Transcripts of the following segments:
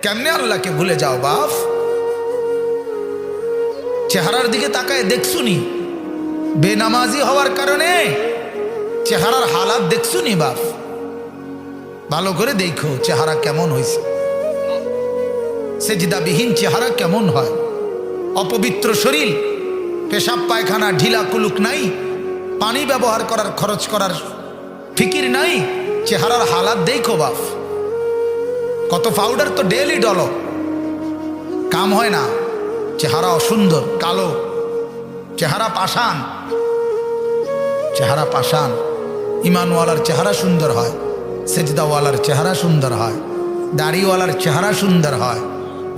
কেমনে আল্লাহকে ভুলে যাও বাপ? চেহারার দিকে তাকায় দেখছুনি? বেনামাজি হওয়ার কারণে চেহারার হালাত দেখছুনি বাপ? ভালো করে দেখো চেহারা কেমন হয়েছে, সেজদাবিহীন চেহারা কেমন হয়, অপবিত্র শরীর, পেশাব পায়খানা ঢিলা কুলুক নাই, পানি ব্যবহার করার খরচ করার ফিকির নাই, চেহারার হালাত দেখো বাপ। কত পাউডার তো ডেলি ডলো, কাম হয় না, চেহারা অসুন্দর, কালো চেহারা, পাষাণ চেহারা, পাষাণ। ইমানওয়ালার চেহারা সুন্দর হয়, সেজদাওয়ালার চেহারা সুন্দর হয়, দাড়িওয়ালার চেহারা সুন্দর হয়,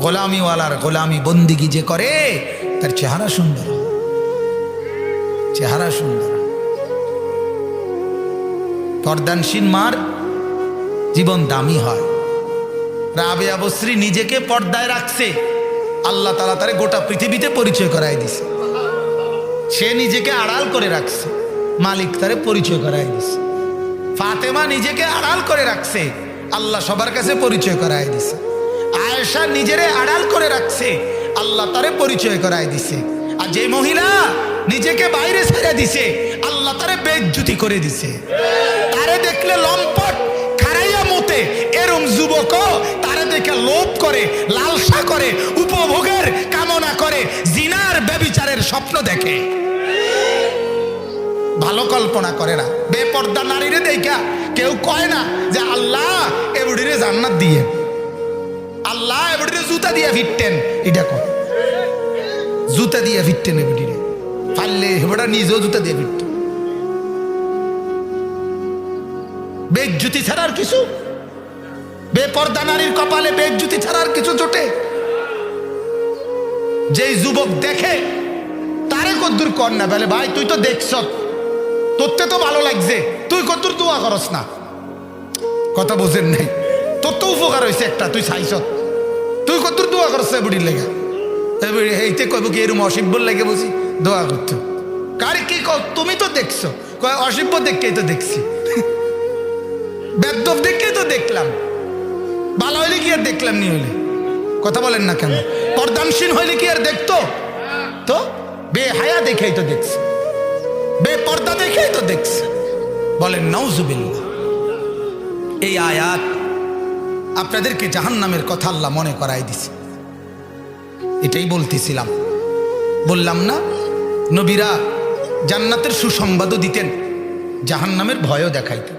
গোলামিওয়ালার গোলামি বন্দিগি যে করে তার চেহারা সুন্দর হয়, চেহারা সুন্দর। পর্দানশীল মার জীবন দামি হয়। রাবেয়া বসরি নিজেকে পর্দায় রাখছে, আল্লাহ তাআলা তারে গোটা পৃথিবীতে পরিচয় করাই দিছে। সে নিজেকে আড়াল করে রাখছে, মালিক তারে পরিচয় করাই দিছে। ফাতেমা নিজেকে আড়াল করে রাখছে, আল্লাহ সবার কাছে পরিচয় করাই দিছে। আয়েশা নিজেরে আড়াল করে রাখছে, আল্লাহ তারে পরিচয় করাই দিছে। আর যে মহিলা নিজেকে বাইরে ছেড়ে দিছে, আল্লাহ তারে বেইজ্জতি করে দিছে। তারে দেখলে লম্পট খারাইয়া মতে, এরম যুবক তারে দেখে লোভ করে, লালসা করে, উপভোগের কামনা করে, জিনার ব্যভিচারের স্বপ্ন দেখে, ভালো কল্পনা করে না। বেপর্দা নারীরে দেখা কেউ কয় না যে আল্লাহ এবুড়িরে জান্নাত দিয়ে, আল্লাহ এবুড়িরে জুতা দিয়ে ফিরতেন, এটা কয় জুতা দিয়ে ফিরতেন এবুড়িরে, পারলে হেবড়া নিজেও জুতা দিয়ে ফিরত। বেজ্জুতি ছাড়ার কিছু, বেপর্দা নারীর কপালে বেজ্জুতি ছাড়ার কিছু জোটে। যেই যুবক দেখে তারে কদ্দুর কর না, বলে ভাই তুই তো দেখছ, তোরতে তো ভালো লাগছে, তুই কদ্দুর দোয়া করস না। কথা বোঝেন নাই, তোর তো উপকার হয়েছে একটা, তুই চাইছ, তুই কদ্দুর দোয়া করছ বুড়ির লেগে। এইতে কইব কি এরম অসিব্বর লেগে বুঝি দোয়া করতো? কারে কি কও, তুমি তো দেখছো। কয় অসিব্য দেখেই তো দেখছি, বেদ্যপ দেখেই তো দেখলাম, ভালো হইলে কি আর দেখলাম নি হইলে? কথা বলেন না কেন? পর্দানশীল হইলে কি আর দেখতো? তো বেহায়া দেখেই তো দেখছি, বেপর্দা দেখেই তো দেখছি। বলেন নাউজুবিল্লাহ। এই আয়াত আপনাদেরকে জাহান্নামের কথা আল্লাহ মনে করাই দিছে। এটাই বলতেছিলাম, বললাম না নবীরা জান্নাতের সুসংবাদও দিতেন, জাহান্নামের ভয়ও দেখাইতেন।